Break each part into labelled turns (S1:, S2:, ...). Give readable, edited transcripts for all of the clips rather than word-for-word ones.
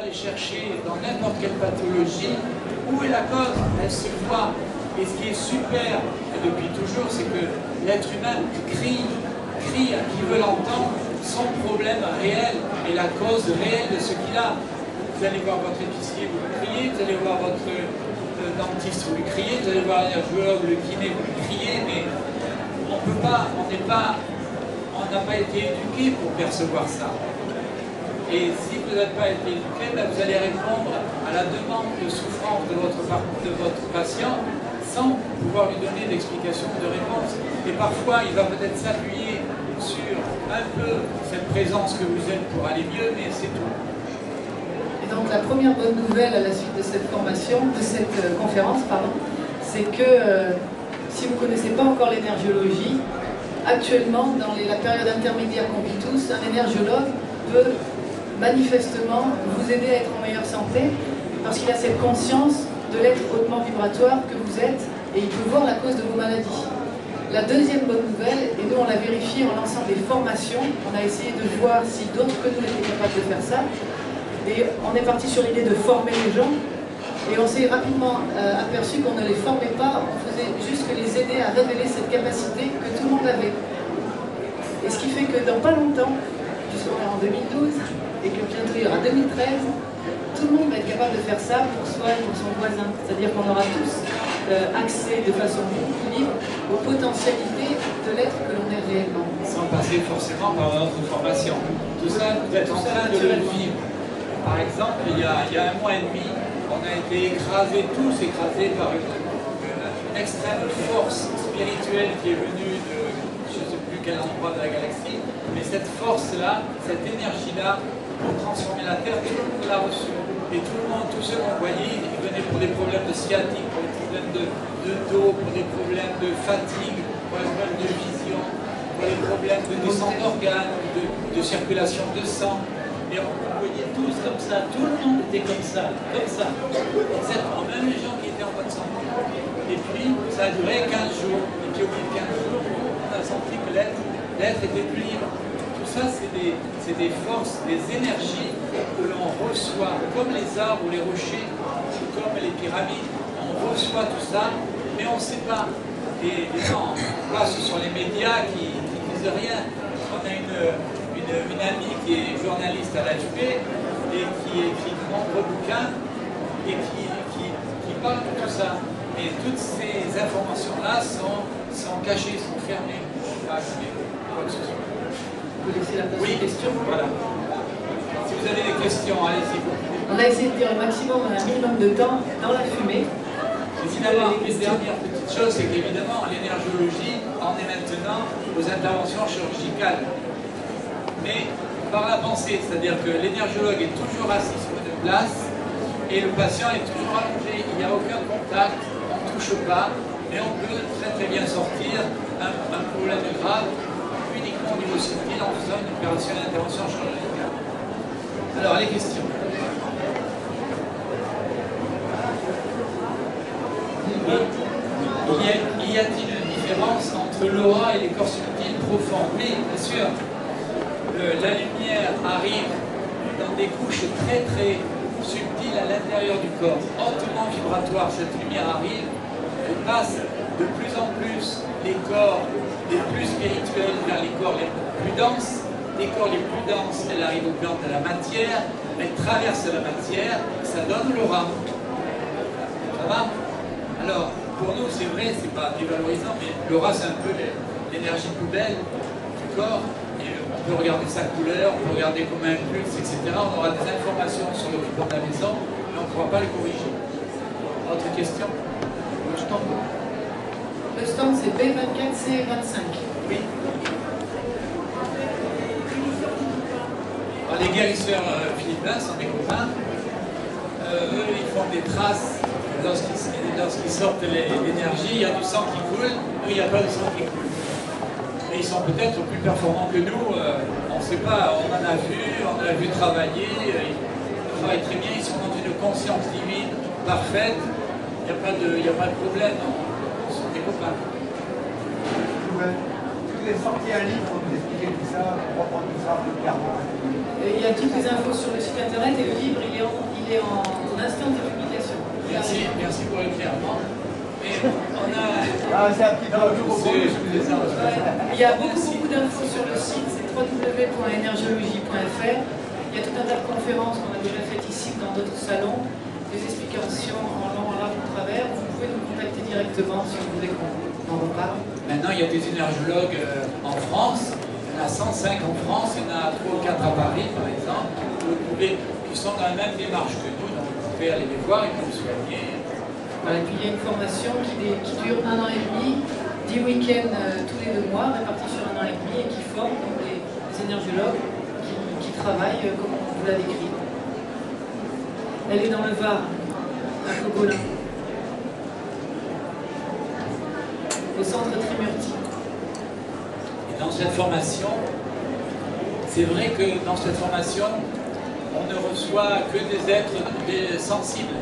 S1: aller chercher dans n'importe quelle pathologie où est la cause, elle se voit. Et ce qui est super depuis toujours, c'est que l'être humain crie à qui veut l'entendre son problème réel et la cause réelle de ce qu'il a. Vous allez voir votre épicier, vous lui criez, vous allez voir votre dentiste, vous lui criez, vous allez voir l'ergologue, le kiné, vous lui criez, mais on peut pas, on n'a pas été éduqué pour percevoir ça. Et si vous n'êtes pas été éduqué, ben vous allez répondre à la demande de souffrance de votre patient sans pouvoir lui donner d'explication ou de réponse. Et parfois, il va peut-être s'appuyer sur un peu cette présence que vous êtes pour aller mieux, mais c'est tout.
S2: Et donc la première bonne nouvelle à la suite de cette formation, de cette conférence, c'est que si vous ne connaissez pas encore l'énergiologie, actuellement, dans la période intermédiaire qu'on vit tous, un énergiologue peut manifestement vous aider à être en meilleure santé parce qu'il a cette conscience de l'être hautement vibratoire que vous êtes et il peut voir la cause de vos maladies. La deuxième bonne nouvelle, et nous on l'a vérifié en lançant des formations, on a essayé de voir si d'autres que nous étaient capables de faire ça, et on est parti sur l'idée de former les gens, et on s'est rapidement aperçu qu'on ne les formait pas, on faisait juste que les aider à révéler cette capacité que tout le monde avait. Et ce qui fait que dans pas longtemps, puisqu'on est en 2012, et que bientôt il y aura 2013, tout le monde va être capable de faire ça pour soi et pour son voisin. C'est-à-dire qu'on aura tous accès de façon beaucoup plus libre aux potentialités de l'être que l'on est réellement.
S1: Sans passer forcément par notre formation. Tout ça, vous êtes en train de le vivre. Par exemple, il y a un mois et demi, on a été tous écrasés par une extrême force spirituelle qui est venue de je ne sais plus quel endroit de la galaxie, mais cette force-là, cette énergie-là, pour transformer la Terre, tout le monde l'a reçue. Et tout le monde, tous ceux qu'on voyait, ils venaient pour des problèmes de sciatique, pour des problèmes de dos, pour des problèmes de fatigue, pour des problèmes de vision, pour des problèmes de descente d'organes, de circulation de sang. Et on voyait tous comme ça, tout le monde était comme ça, exactement, même les gens qui étaient en bonne santé. Et puis, ça a duré 15 jours. Et puis au bout de 15 jours, on a senti que l'être était plus libre. Tout ça, c'est des forces, des énergies que l'on reçoit, comme les arbres ou les rochers, comme les pyramides. On reçoit tout ça, mais on ne sait pas. Et les gens, là, ce sont les médias qui disent rien. On a une amie qui est journaliste à l'AFP et qui écrit de nombreux bouquins et qui parle de tout ça. Et toutes ces informations-là sont cachées, sont fermées. Quoi que ce soit.
S2: Vous laissez la place aux questions.
S1: Voilà. Si vous avez des questions, allez-y.
S2: On a essayé de dire au maximum un minimum de temps dans la fumée.
S1: Et finalement, une dernière petite chose, c'est qu'évidemment, l'énergiologie en est maintenant aux interventions chirurgicales. Mais par la pensée, c'est-à-dire que l'énergiologue est toujours assis sur une place et le patient est toujours allongé. Il n'y a aucun contact, on ne touche pas, mais on peut très bien sortir un problème grave uniquement au niveau subtil en faisant une opération d'intervention chirurgicale. Alors, les questions. Y a-t-il une différence entre l'aura et les corps subtils profonds? Oui, bien sûr. La lumière arrive dans des couches très subtiles à l'intérieur du corps, hautement vibratoires. Cette lumière arrive, elle passe de plus en plus les corps les plus spirituels vers les corps les plus denses. Les corps les plus denses, elle arrive au plan de la matière, elle traverse la matière, ça donne l'aura. Ça va? Alors, pour nous, c'est vrai, c'est pas dévalorisant, mais l'aura, c'est un peu l'énergie poubelle du corps. On peut regarder sa couleur, on peut regarder comment elle pulse, etc. On aura des informations sur le plan de la maison, mais on ne pourra pas les corriger. Autre question?
S2: Je t'en prie. Le stand, c'est B24C25.
S1: Oui. Alors, les guérisseurs philippins sont des copains. Eux, ils font des traces lorsqu'ils sortent l'énergie. Il y a du sang qui coule, eux, il n'y a pas de sang qui coule. Et ils sont peut-être plus performants que nous, on ne sait pas, on en a vu travailler, ils travaillent très bien, ils sont dans une conscience divine parfaite, il n'y a pas de problème, ils sont des copains.
S3: avez sorti un livre pour vous expliquer tout ça, pour reprendre tout ça,
S2: Il y a toutes les infos sur le site internet et le livre il est en instant de publication.
S1: Merci pour l'éclairement. Mais on a...
S3: Ah, c'est un petit peu
S2: Il y a beaucoup d'infos sur le site, c'est www.energiologie.fr. Il y a tout un tas de conférences qu'on a déjà faites ici dans d'autres salons, des explications en long, en large, en travers. Vous pouvez nous contacter directement si vous voulez qu'on en reparle.
S1: Maintenant, il y a des énergologues en France. Il y en a 105 en France, il y en a 3 ou 4 à Paris, par exemple, qui sont dans la même démarche que nous. Donc, vous pouvez aller les voir et vous soigner.
S2: Voilà, et puis il y a une formation qui dure 1 an et demi, 10 week-ends tous les 2 mois, répartis sur 1 an et demi, et qui forment donc, des énergologues qui travaillent comme on vous l'a décrit. Elle est dans le Var, à Cogolin, au centre Trimurti.
S1: Et dans cette formation, c'est vrai que dans cette formation, on ne reçoit que des êtres sensibles.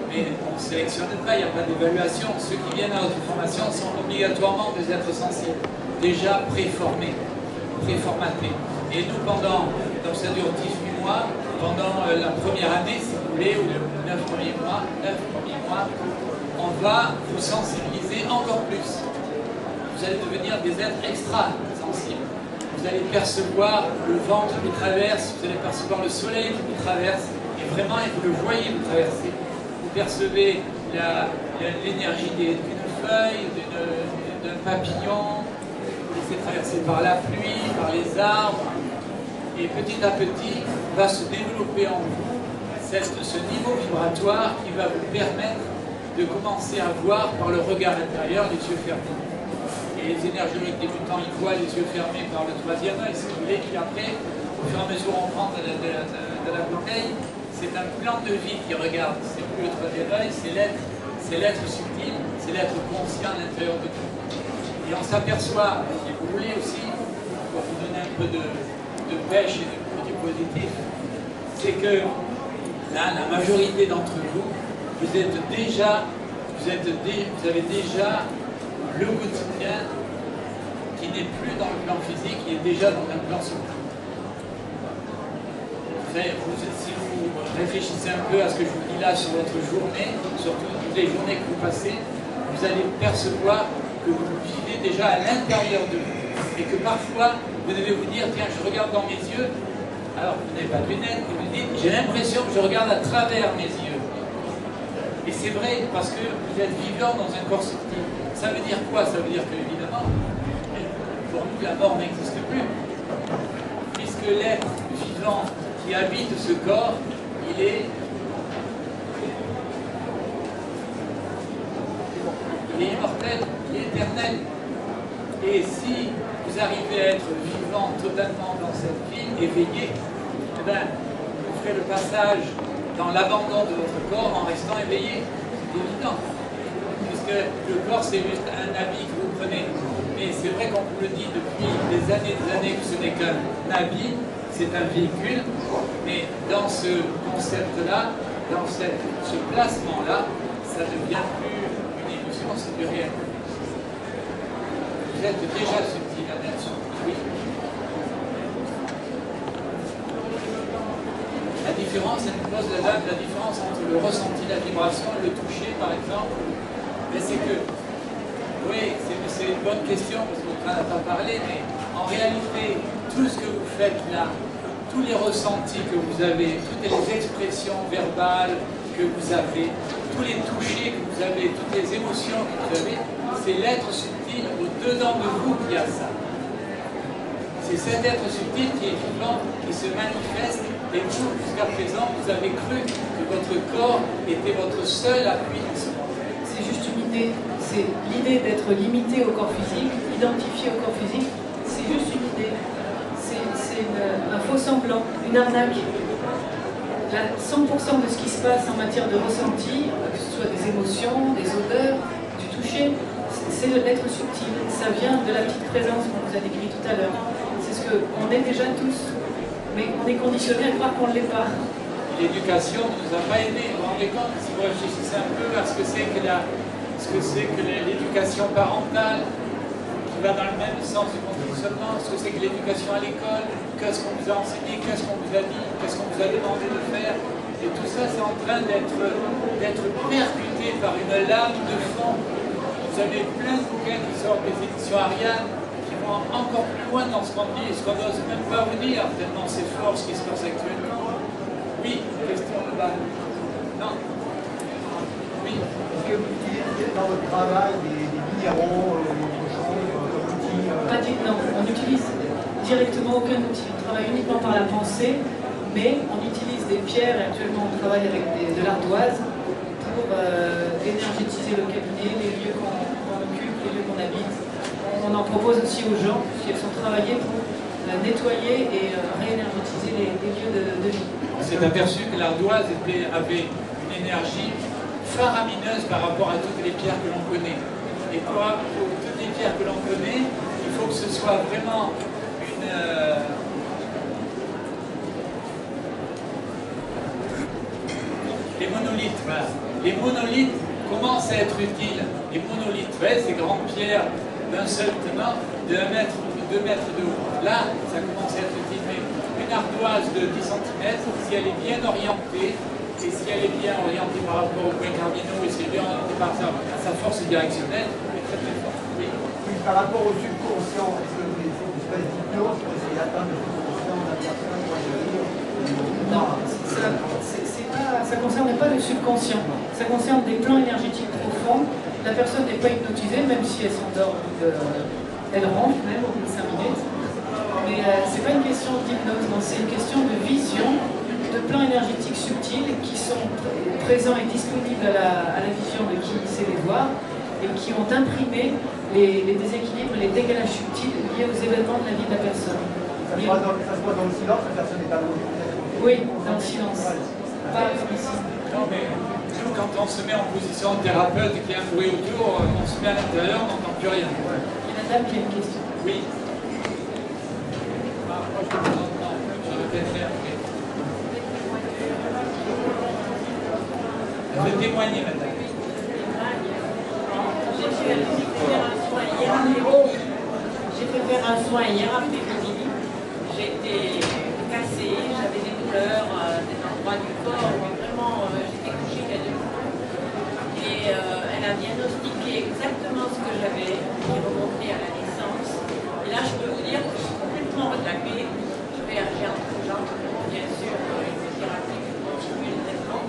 S1: Mais on ne sélectionne pas, il n'y a pas d'évaluation. Ceux qui viennent à notre formation sont obligatoirement des êtres sensibles, déjà préformés, préformatés. Et nous, donc ça dure 18 mois, pendant la première année, si vous voulez, ou les 9 premiers mois, on va vous sensibiliser encore plus. Vous allez devenir des êtres extra sensibles. Vous allez percevoir le vent qui vous traverse, vous allez percevoir le soleil qui vous traverse, et vraiment, et vous le voyez vous traverser. Vous percevez l'énergie d'une feuille, d'un papillon, vous laissez traverser par la pluie, par les arbres, et petit à petit va se développer en vous ce niveau vibratoire qui va vous permettre de commencer à voir par le regard intérieur les yeux fermés. Et les énergologues débutants, ils voient les yeux fermés par le troisième œil, si vous voulez, puis après, au fur et à mesure on prend de la bouteille, c'est un plan de vie qui regarde, c'est plus le troisième œil, c'est l'être subtil, c'est l'être conscient à l'intérieur de nous. Et on s'aperçoit, si vous voulez aussi, pour vous donner un peu de pêche et du positif, c'est que là, la majorité d'entre vous, vous avez déjà le quotidien qui n'est plus dans le plan physique, qui est déjà dans un plan subtil. Si vous réfléchissez un peu à ce que je vous dis là sur votre journée, sur toutes les journées que vous passez, vous allez percevoir que vous vivez déjà à l'intérieur de vous. Et que parfois, vous devez vous dire, tiens, je regarde dans mes yeux, alors vous n'avez pas de lunettes, et vous dites, j'ai l'impression que je regarde à travers mes yeux. Et c'est vrai, parce que vous êtes vivant dans un corps subtil. Ça veut dire quoi? Ça veut dire que, évidemment, pour nous, la mort n'existe plus. Puisque l'être vivant qui habite ce corps, il est immortel, il est éternel. Et si vous arrivez à être vivant totalement dans cette vie, éveillé, eh bien, vous ferez le passage dans l'abandon de votre corps en restant éveillé. C'est évident. Puisque le corps, c'est juste un habit que vous prenez. Mais c'est vrai qu'on vous le dit depuis des années que ce n'est qu'un habit, c'est un véhicule. Mais dans ce concept-là, dans ce placement-là, ça ne devient plus une illusion, c'est du réel. Vous êtes déjà subtil à l'être subtil. La différence, elle nous pose la différence entre le ressenti, la vibration et le toucher, par exemple. Mais c'est que, oui, c'est une bonne question, parce qu'on n'en a pas parlé, mais en réalité, tout ce que vous faites là, tous les ressentis que vous avez, toutes les expressions verbales que vous avez, tous les touchés que vous avez, toutes les émotions que vous avez, c'est l'être subtil au-dedans de vous qui a ça. C'est cet être subtil qui est vivant, qui se manifeste, et vous, jusqu'à présent, vous avez cru que votre corps était votre seul appui dans ce monde.
S2: C'est juste une idée, c'est l'idée d'être limité au corps physique, identifié au corps physique, c'est juste une idée. C'est un faux semblant, une arnaque. 100% de ce qui se passe en matière de ressenti, que ce soit des émotions, des odeurs, du toucher, c'est de l'être subtil. Ça vient de la petite présence qu'on vous a décrit tout à l'heure. C'est ce qu'on est déjà tous, mais on est conditionné à croire qu'on ne l'est pas.
S1: L'éducation ne nous a pas aidés. Vous vous rendez compte, si vous réfléchissez un peu à ce que c'est que l'éducation parentale, va dans le même sens du conditionnement, ce que c'est que l'éducation à l'école, qu'est-ce qu'on vous a enseigné, qu'est-ce qu'on vous a dit, qu'est-ce qu'on vous a demandé de faire. Et tout ça, c'est en train d'être percuté par une lame de fond. Vous avez plein de bouquins qui sortent des éditions Ariane, qui vont encore plus loin dans ce qu'on dit, et ce qu'on n'ose même pas vous dire, tellement c'est fort ce qui se passe actuellement. Oui, question de base. Non. Oui.
S3: Est-ce que vous utilisez dans votre travail des minéraux, autre chose, comme outil
S2: Non, on utilise directement aucun outil. On travaille uniquement par la pensée, mais on utilise des pierres, et actuellement on travaille avec de l'ardoise pour énergétiser le cabinet, les lieux qu'on occupe, les lieux qu'on habite. On en propose aussi aux gens, qui sont travaillés pour nettoyer et réénergétiser les lieux de vie.
S1: On s'est aperçu que l'ardoise avait une énergie faramineuse par rapport à toutes les pierres que l'on connaît. Et pour toutes les pierres que l'on connaît, il faut que ce soit vraiment une... Les monolithes, voilà. Les monolithes commencent à être utiles. Les monolithes, ces grandes pierres d'un seul tenant, de 1 mètre ou 2 mètres de haut. Là, ça commence à être utile. Mais une ardoise de 10 cm, si elle est bien orientée, et si elle est bien orientée par rapport aux points cardinaux, et si elle est bien orientée par sa force directionnelle, elle est très très forte. Oui.
S3: Oui, par rapport au subconscient, est-ce que vous avez une espèce d'hypnose pour essayer d'atteindre le subconscient de la personne pour agir?
S2: Non, ça ne concerne pas le subconscient. Ça concerne des plans énergétiques profonds. La personne n'est pas hypnotisée, même si elle s'endort, elle rentre même au bout de 5 minutes. Mais ce n'est pas une question d'hypnose, c'est une question de vision, de plans énergétiques subtils qui sont présents et disponibles à la vision de qui sait les voir et qui ont imprimé les déséquilibres, les décalages subtils liés aux événements de la vie de la personne.
S3: Ça se passe dans le silence, la personne est allongée.
S2: Oui, dans le silence. Pas comme ici.
S1: Non, mais nous, quand on se met en position de thérapeute et qu'il y a un bruit autour, on se met à l'intérieur, on n'entend plus rien.
S2: Il y a une dame qui a une question.
S1: Oui. Ah, moi, je vais peut-être faire après. Je vais témoigner, madame.
S4: J'ai fait faire un soin hier après-midi. J'étais cassée, j'avais des douleurs, des endroits du corps, mais vraiment, j'étais couchée qu'à 2 jours. Et elle a diagnostiqué exactement ce que j'avais, qui est remonté à la naissance. Et là, je peux vous dire que je suis complètement retapée. J'ai gentiment, bien sûr, une thérapie qui continue le traitement.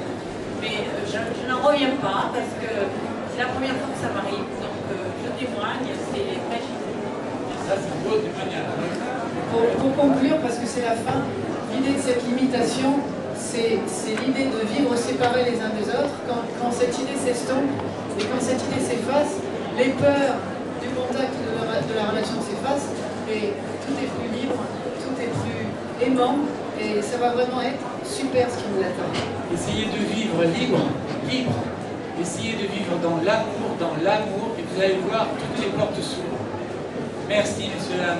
S4: Mais je n'en reviens pas parce que c'est la première fois que ça m'arrive. Donc, je témoigne, c'est très chiant.
S1: Ça, c'est un beau témoignage.
S2: Pour conclure, parce que c'est la fin, l'idée de cette limitation, c'est l'idée de vivre séparés les uns des autres. Quand cette idée s'estompe et quand cette idée s'efface, les peurs du contact de la relation s'effacent et tout est plus libre, tout est plus aimant et ça va vraiment être super ce qui nous attend.
S1: Essayez de vivre libre. Essayez de vivre dans l'amour, et vous allez voir toutes les portes s'ouvrent. Merci, messieurs, dames.